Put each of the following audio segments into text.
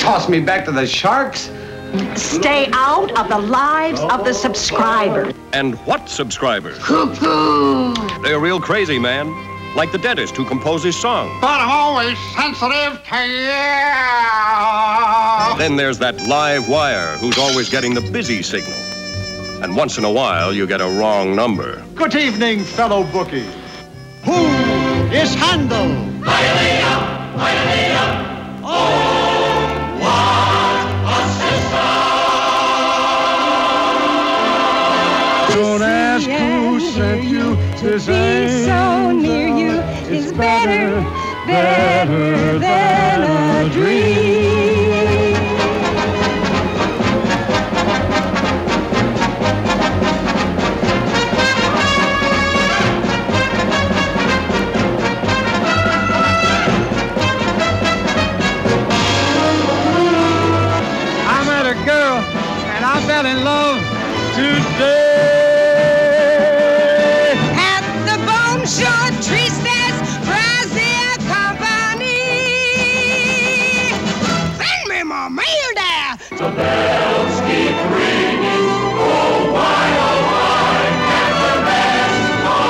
toss me back to the Sharks? Stay out of the lives of the subscribers. And what subscribers? Cuckoo! They're real crazy, man. Like the dentist who composes songs. But I'm always sensitive to you. Then there's that live wire who's always getting the busy signal. And once in a while, you get a wrong number. Good evening, fellow bookies. Who is Handel? Don't ask who sent you. To be so near you is better than a dream. I met a girl and I fell in love today. Short Tristes, Brazil Company. Send me my mail there. The bells keep ringing. Oh, why, can the rest of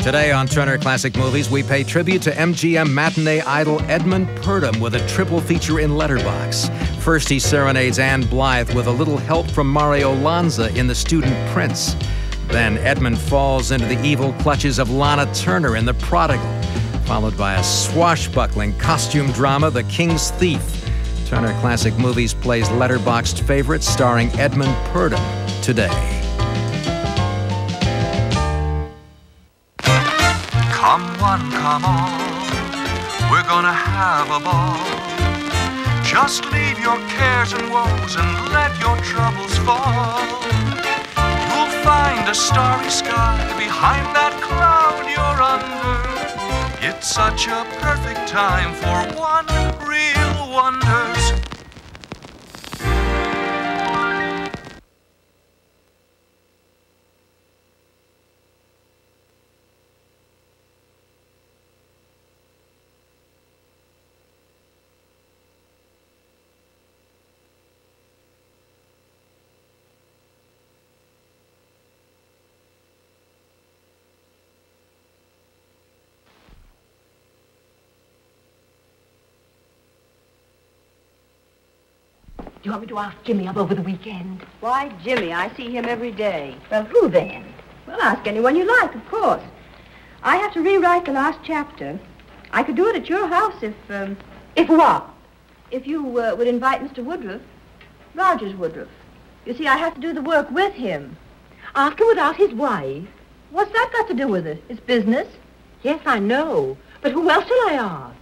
Today on Turner Classic Movies, we pay tribute to MGM matinee idol Edmund Purdom with a triple feature in Letterbox. First, he serenades Anne Blythe with a little help from Mario Lanza in The Student Prince. Then Edmund falls into the evil clutches of Lana Turner in The Prodigal, followed by a swashbuckling costume drama, The King's Thief. Turner Classic Movies plays Letterboxd favorites starring Edmund Purdom today. Come one, come all, we're gonna have a ball. Just leave your cares and woes and let your troubles fall. You'll find a starry sky behind that cloud you're under. It's such a perfect time for one real wonders. Do you want me to ask Jimmy up over the weekend? Why, Jimmy? I see him every day. Well, who then? Well, ask anyone you like, of course. I have to rewrite the last chapter. I could do it at your house if... If what? If you would invite Mr. Woodruff. Rogers Woodruff. You see, I have to do the work with him. Ask him without his wife? What's that got to do with it? It's business. Yes, I know. But who else shall I ask?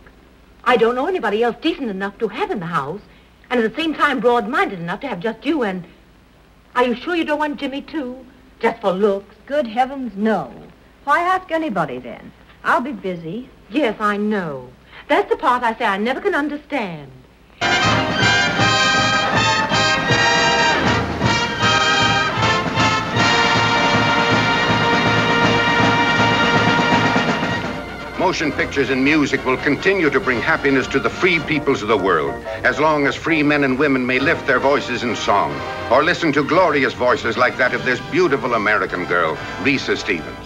I don't know anybody else decent enough to have in the house, and at the same time broad-minded enough to have just you and... Are you sure you don't want Jimmy, too? Just for looks? Good heavens, no. Why ask anybody, then? I'll be busy. Yes, I know. That's the part I say I never can understand. Motion pictures and music will continue to bring happiness to the free peoples of the world, as long as free men and women may lift their voices in song, or listen to glorious voices like that of this beautiful American girl, Risa Stevens.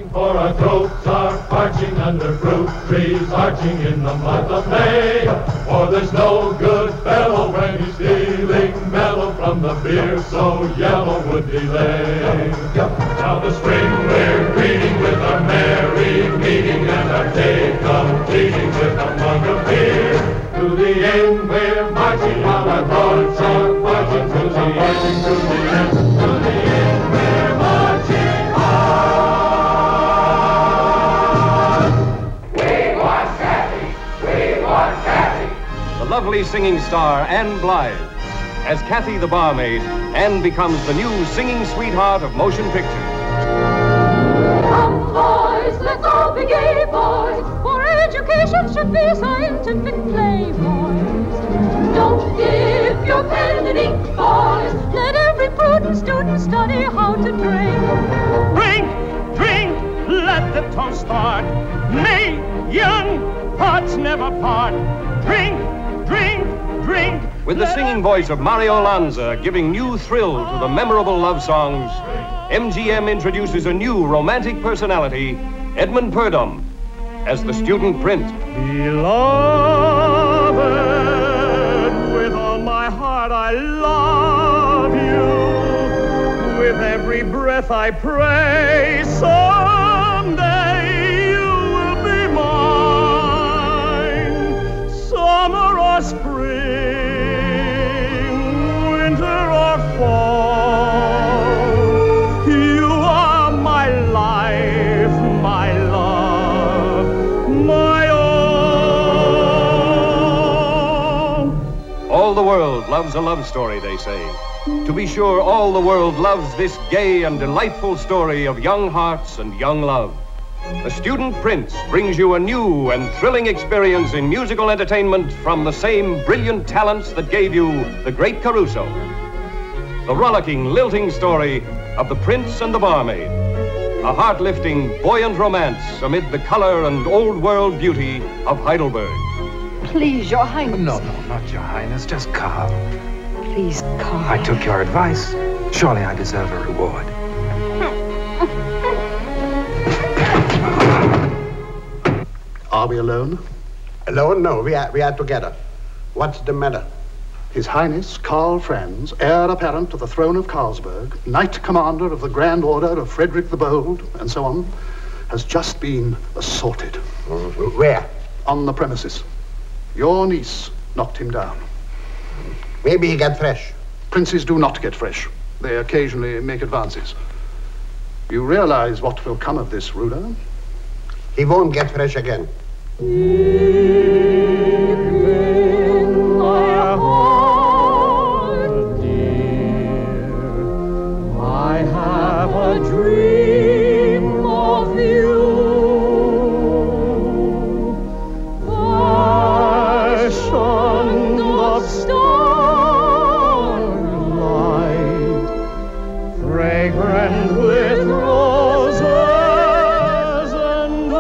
marching for our throats are marching under fruit trees, marching in the month of May. For there's no good fellow when he's stealing mellow from the beer, so yellow would delay. Now the spring we're greeting with our merry meeting, and our day completing with a mug of beer. To the end we're marching while our thoughts are marching to the marching to the end. To the end we're marching on. We want Kathy. We want Kathy. The lovely singing star Anne Blythe. As Kathy the barmaid, Anne becomes the new singing sweetheart of motion pictures. Come, boys, let's all be gay, boys, for education should be scientific play, boys. Don't give your pen and ink, boys. Let every prudent student study how to drink. Drink, drink, let the toast start. May young hearts never part. Drink, drink, drink. With the singing voice of Mario Lanza giving new thrill to the memorable love songs, MGM introduces a new romantic personality, Edmund Purdom, as the student prince. Beloved, with all my heart I love you. With every breath I pray someday you will be mine. Summer or spring, winter or fall, you are my life, my love, my all. All the world loves a love story, they say. To be sure, all the world loves this gay and delightful story of young hearts and young love. The Student Prince brings you a new and thrilling experience in musical entertainment from the same brilliant talents that gave you The Great Caruso. The rollicking, lilting story of The Prince and the Barmaid. A heart-lifting, buoyant romance amid the color and old-world beauty of Heidelberg. Please, Your Highness. No, not Your Highness. Just Carl. Please, Carl. I took your advice. Surely I deserve a reward. Are we alone? Alone? No, we are together. What's the matter? His Highness, Karl Franz, heir apparent to the throne of Carlsberg, Knight Commander of the Grand Order of Frederick the Bold, and so on, has just been assaulted. Where? On the premises. Your niece knocked him down. Maybe he got fresh. Princes do not get fresh. They occasionally make advances. You realize what will come of this, Ruler? He won't get fresh again. I have a dream of you, fashioned of starlight, fragrant with roses and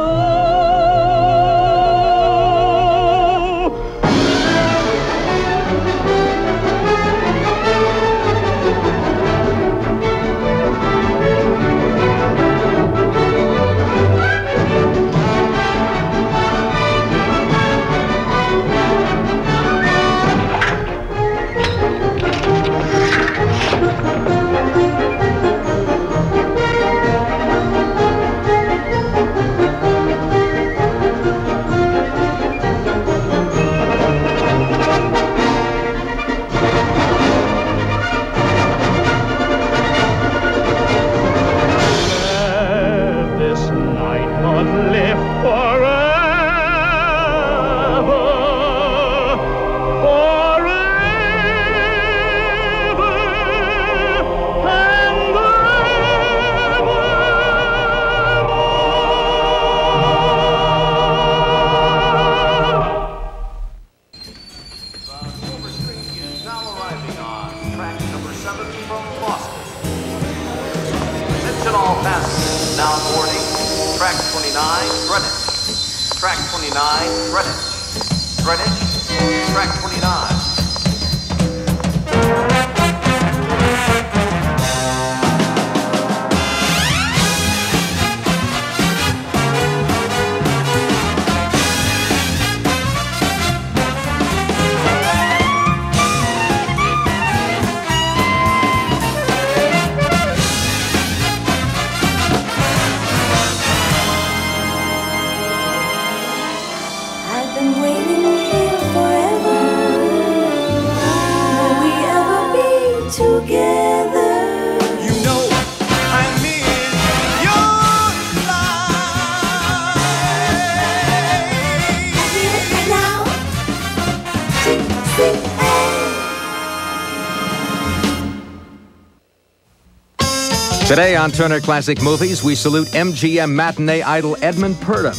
Today on Turner Classic Movies, we salute MGM matinee idol Edmund Purdom.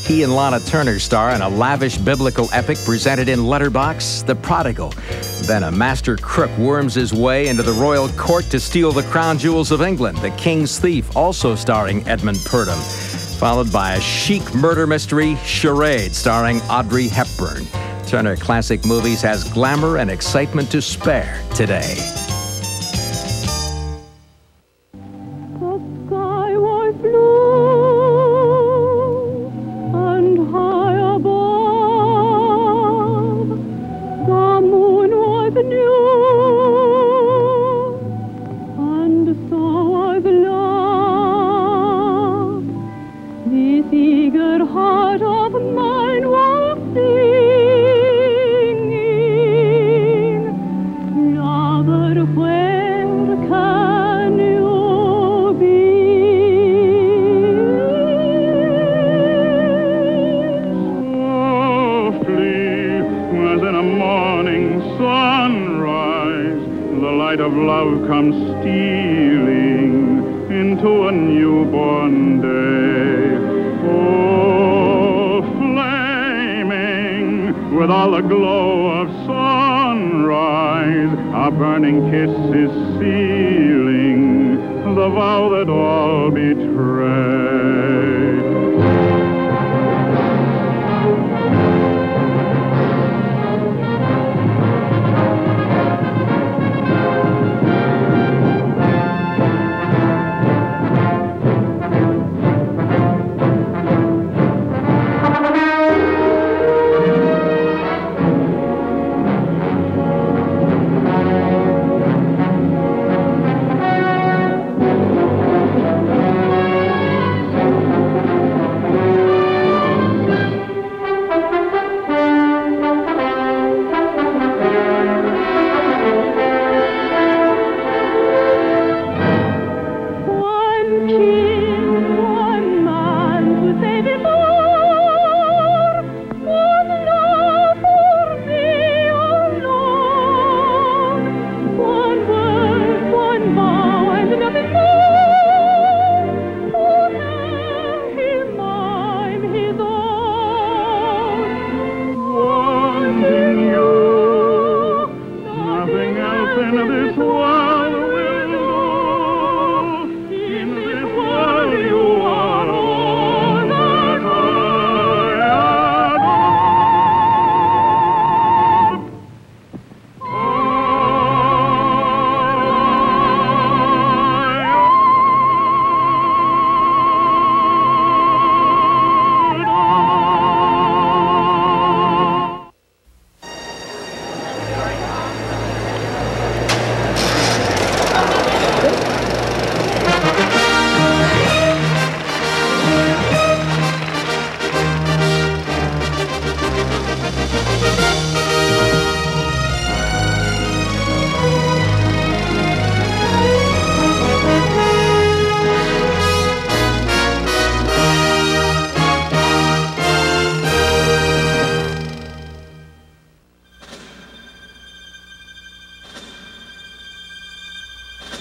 He and Lana Turner star in a lavish biblical epic presented in letterbox, The Prodigal. Then a master crook worms his way into the royal court to steal the crown jewels of England, The King's Thief, also starring Edmund Purdom. Followed by a chic murder mystery, Charade, starring Audrey Hepburn. Turner Classic Movies has glamour and excitement to spare today.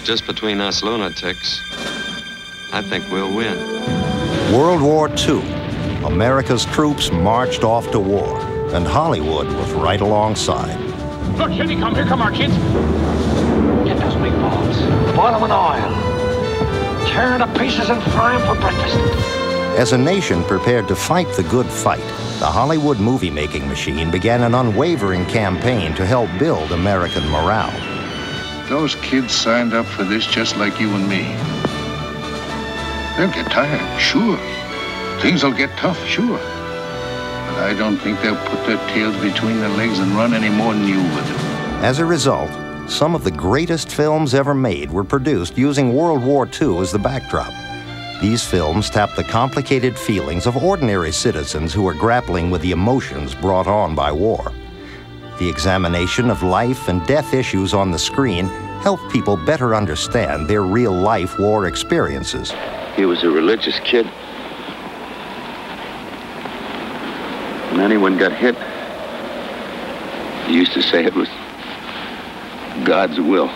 Just between us lunatics, I think we'll win. World War II. America's troops marched off to war, and Hollywood was right alongside. Look, here they come. Here come our kids. Get those big balls. Boil them in oil. Tear them to pieces and fry them for breakfast. As a nation prepared to fight the good fight, the Hollywood movie-making machine began an unwavering campaign to help build American morale. Those kids signed up for this just like you and me. They'll get tired, sure. Things will get tough, sure. But I don't think they'll put their tails between their legs and run any more than you would. As a result, some of the greatest films ever made were produced using World War II as the backdrop. These films tap the complicated feelings of ordinary citizens who are grappling with the emotions brought on by war. The examination of life and death issues on the screen help people better understand their real-life war experiences. He was a religious kid. When anyone got hit, he used to say it was God's will.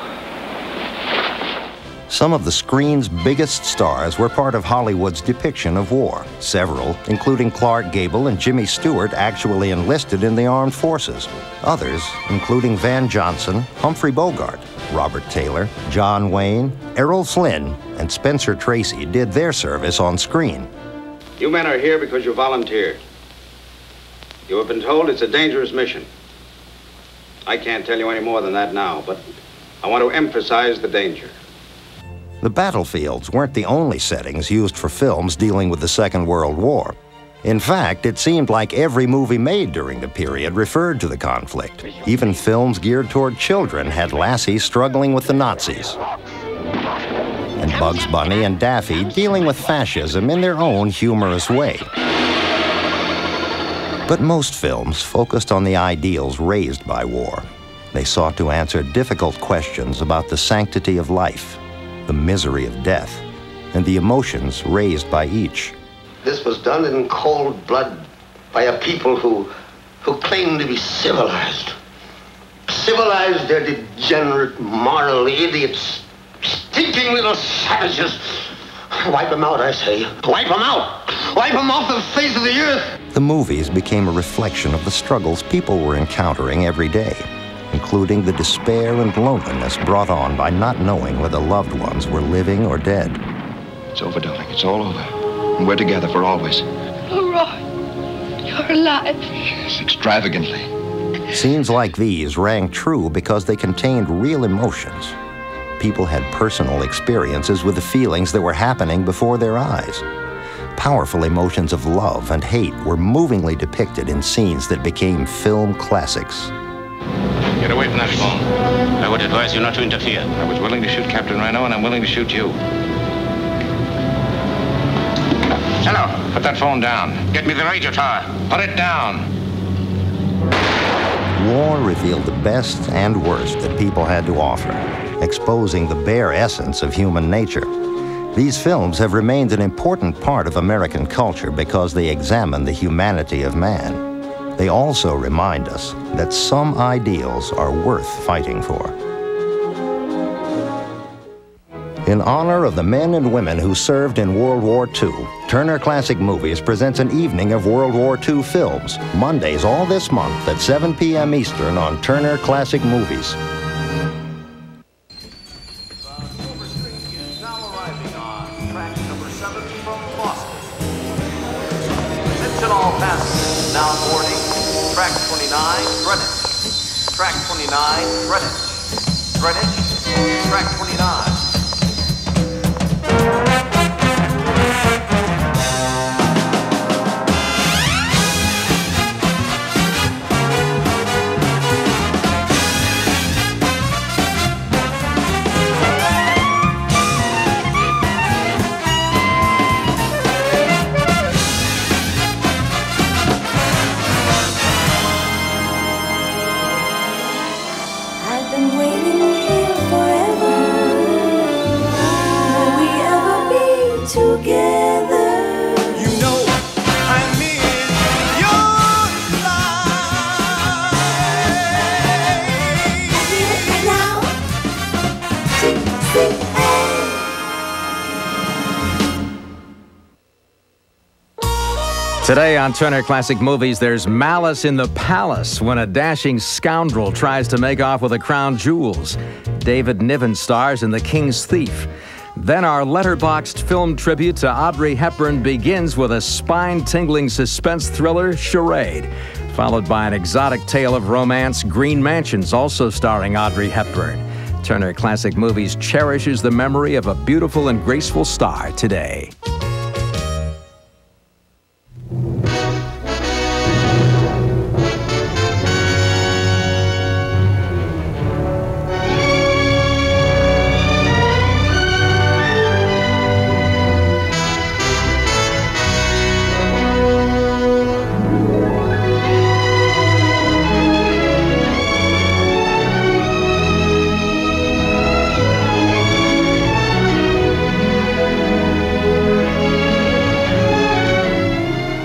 Some of the screen's biggest stars were part of Hollywood's depiction of war. Several, including Clark Gable and Jimmy Stewart, actually enlisted in the armed forces. Others, including Van Johnson, Humphrey Bogart, Robert Taylor, John Wayne, Errol Flynn, and Spencer Tracy did their service on screen. You men are here because you volunteered. You have been told it's a dangerous mission. I can't tell you any more than that now, but I want to emphasize the danger. The battlefields weren't the only settings used for films dealing with the Second World War. In fact, it seemed like every movie made during the period referred to the conflict. Even films geared toward children had Lassie struggling with the Nazis, and Bugs Bunny and Daffy dealing with fascism in their own humorous way. But most films focused on the ideals raised by war. They sought to answer difficult questions about the sanctity of life, the misery of death, and the emotions raised by each. This was done in cold blood by a people who claim to be civilized. Civilized, they're degenerate, moral idiots, stinking little savages. Wipe them out, I say. Wipe them out! Wipe them off the face of the earth! The movies became a reflection of the struggles people were encountering every day, including the despair and loneliness brought on by not knowing whether loved ones were living or dead. It's over, darling. It's all over. And we're together for always. Oh, Roy, you're alive. Yes, extravagantly. Scenes like these rang true because they contained real emotions. People had personal experiences with the feelings that were happening before their eyes. Powerful emotions of love and hate were movingly depicted in scenes that became film classics. Get away from that phone. I would advise you not to interfere. I was willing to shoot Captain Reno, and I'm willing to shoot you. Hello. Put that phone down. Get me the radio tower. Put it down. War revealed the best and worst that people had to offer, exposing the bare essence of human nature. These films have remained an important part of American culture because they examine the humanity of man. They also remind us that some ideals are worth fighting for. In honor of the men and women who served in World War II, Turner Classic Movies presents an evening of World War II films, Mondays all this month at 7 p.m. Eastern on Turner Classic Movies. All passengers now boarding track 29, Greenwich. Track 29, Greenwich. Greenwich, track 29. Today on Turner Classic Movies, there's malice in the palace when a dashing scoundrel tries to make off with the crown jewels. David Niven stars in The King's Thief. Then our letterboxed film tribute to Audrey Hepburn begins with a spine-tingling suspense thriller, Charade, followed by an exotic tale of romance, Green Mansions, also starring Audrey Hepburn. Turner Classic Movies cherishes the memory of a beautiful and graceful star today.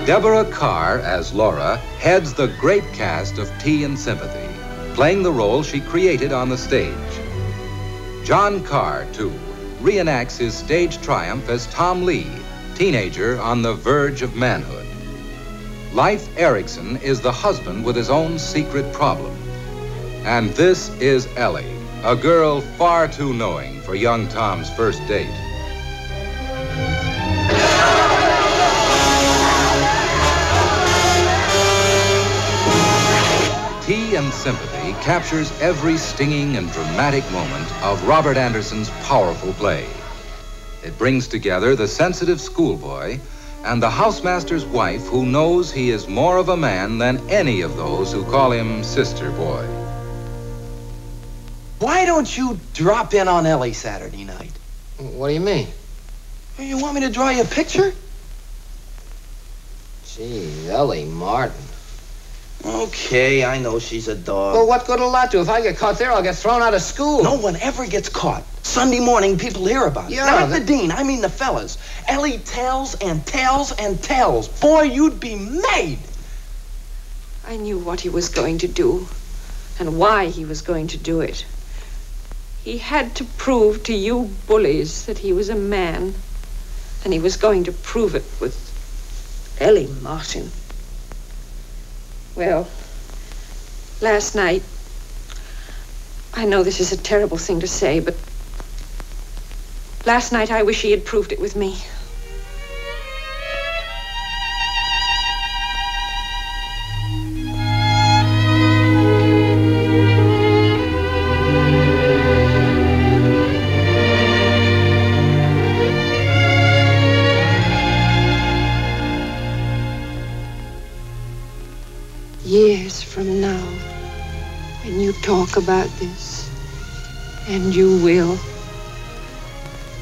Deborah Carr, as Laura, heads the great cast of Tea and Sympathy, playing the role she created on the stage. John Carr, too, reenacts his stage triumph as Tom Lee, teenager on the verge of manhood. Leif Erikson is the husband with his own secret problem. And this is Ellie, a girl far too knowing for young Tom's first date. Tea and Sympathy captures every stinging and dramatic moment of Robert Anderson's powerful play. It brings together the sensitive schoolboy and the housemaster's wife who knows he is more of a man than any of those who call him sister boy. Why don't you drop in on Ellie Saturday night? What do you mean? You want me to draw you a picture? Gee, Ellie Martin. Okay, I know she's a dog. Well, what good will that do? If I get caught there, I'll get thrown out of school. No one ever gets caught. Sunday morning, people hear about it. Yeah, Not the dean, I mean the fellas. Ellie tells and tells and tells. Boy, you'd be made. I knew what he was going to do and why he was going to do it. He had to prove to you bullies that he was a man, and he was going to prove it with Ellie Martin. Well, last night, I know this is a terrible thing to say, but last night I wish he had proved it with me. Years from now, when you talk about this, and you will,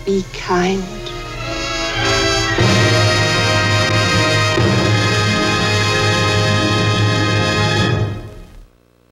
be kind